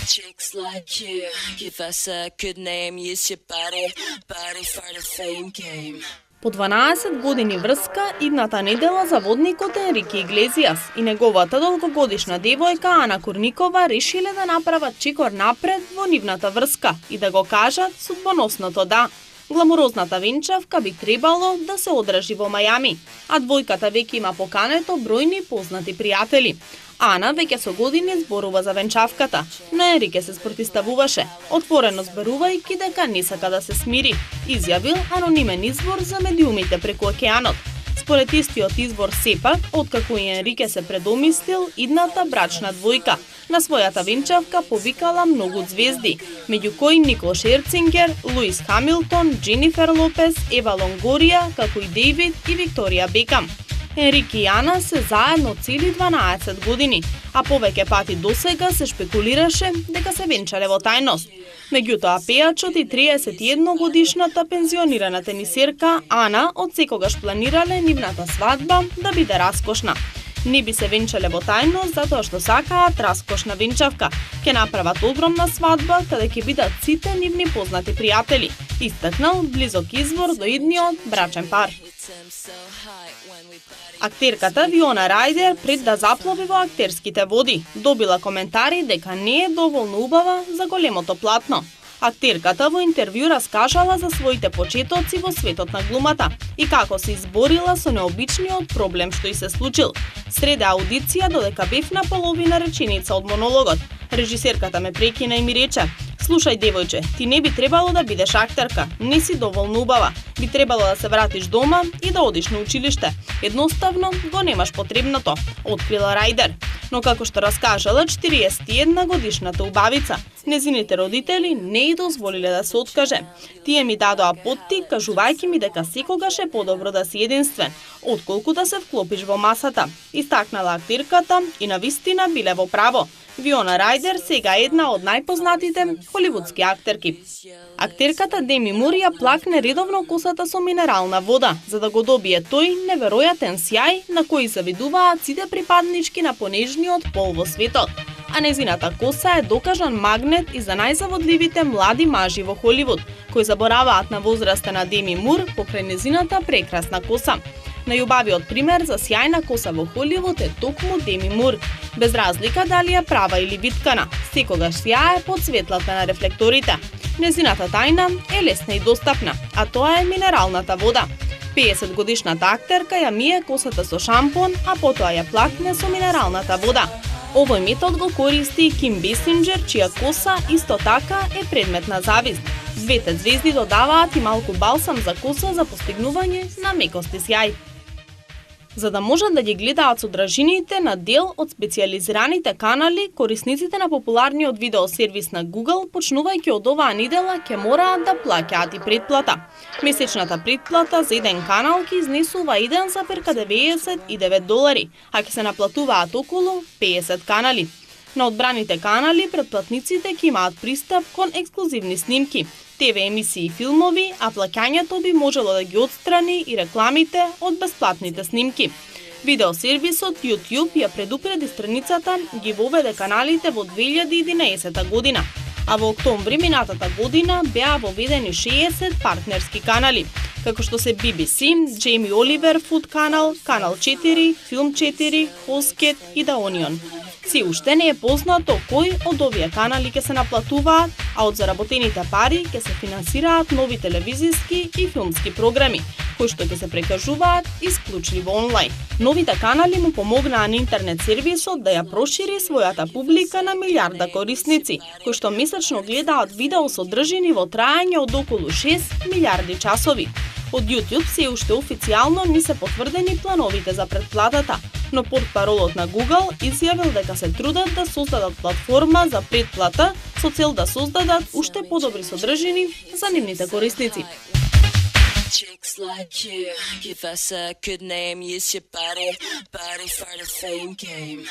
Chicks like you, give us a good name, use your body for the fame game. По 12 години врска, идната недела заводникот Енрике Иглезијас и неговата долгогодишна девојка Ана Курникова решиле да направат чекор напред во нивната врска и да го кажат судбоносното да. Гламурозната венчавка би требало да се одржи во Мајами, а двојката веќе има покането бројни познати пријатели. Ана веќе со години зборува за венчавката, но Енрике се спротивставуваше, отворено зборувајќи дека не сака да се смири, изјавил анонимен извор за медиумите преку океанот. Според истиот извор сепак, откако и Енрике се предомислил, идната брачна двојка на својата венчавка повикала многу звезди, меѓу кои Никол Шерцингер, Луис Хамилтон, Дженифер Лопес, Ева Лонгорија, како и Дејвид и Викторија Бекам. Енрике и Ана се заедно цели 12 години, а повеќе пати досега се шпекулираше дека се венчале во тајност. Меѓутоа, пејачот и 31 годишната пензионирана тенисерка Ана од секогаш планирале нивната свадба да биде раскошна. Не би се венчале во тајност затоа што сакаат раскошна венчавка. Ке направат огромна свадба каде ќе бидат сите нивни познати пријатели, истакнал близок извор до идниот брачен пар. Актерката Виона Рајдер пред да заплови во актерските води, добила коментари дека не е доволно убава за големото платно. Актерката во интервју раскажала за своите почетоци во светот на глумата и како се изборила со необичниот проблем што и се случил. Среде аудиција додека бев на половина реченица од монологот, режисерката ме прекина и ми рече: "Слушај девојче, ти не би требало да бидеш актерка, не си доволно убава. Би требало да се вратиш дома и да одиш на училиште. Едноставно го немаш потребното", открила Рајдер. Но како што раскажала 41 годишната убавица, незините родители не и дозволиле да се откаже. Тие ми дадоа поттик кажувајќи ми дека секогаш е подобро да си единствен, отколку да се вклопиш во масата, истакнала актерката и навистина биле во право. Виона Рајдер сега е една од најпознатите холивудски актерки. Актерката Деми Мур ја плакне редовно косата со минерална вода, за да го добие тој неверојатен сјај на кој завидуваат сите припаднички на понежниот пол во светот. А незината коса е докажан магнет и за најзаводливите млади мажи во Холивуд, кои забораваат на возраста на Деми Мур покрај незината прекрасна коса. Најубавиот пример за сјајна коса во Холивуд е токму Деми Мур. Без разлика дали е права или виткана, секогаш сјае под светлата на рефлекторите. Незината тајна е лесна и достапна, а тоа е минералната вода. 50 годишната актерка ја мие косата со шампон, а потоа ја плакне со минералната вода. Овој метод го користи и Ким Бесинџер, чија коса исто така е предмет на завист. Двете звезди додаваат и малку балсам за коса за постигнување на мекост и сјај. За да можат да ги гледаат содржините на дел од специјализираните канали, корисниците на популарниот видеосервис на Google, почнувајќи од оваа недела, ќе мораат да плаќаат и претплата. Месечната претплата за еден канал ќе изнесува $1,99, а ќе се наплатуваат околу 50 канали. На одбраните канали претплатниците ќе имаат пристап кон ексклузивни снимки, ТВ емисии и филмови, а плаќањето би можело да ги отстрани и рекламите од бесплатните снимки. Видеосервисот YouTube ја предупреди страницата ги воведе каналите во 2011 година, а во октомври минатата година беа воведени 60 партнерски канали, како што се BBC, Jamie Oliver Food канал, Канал 4, Film 4, Hosket и The Onion. Се уште не е познато кои од овие канали ќе се наплатуваат, а од заработените пари ќе се финансираат нови телевизиски и филмски програми, кои што ќе се прекажуваат исклучливо онлайн. Новите канали му помогнаа на интернет сервисот да ја прошири својата публика на милиарда корисници, кои што месечно гледаат видео содржини во трајање од околу 6 милиарди часови. Од YouTube се уште официјално не се потврдени плановите за претплатата, но портпаролот на Google изјавил дека се трудат да создадат платформа за претплата со цел да создадат уште подобри содржини за нивните корисници. Chicks like you, give us a good name, use your body for the fame game.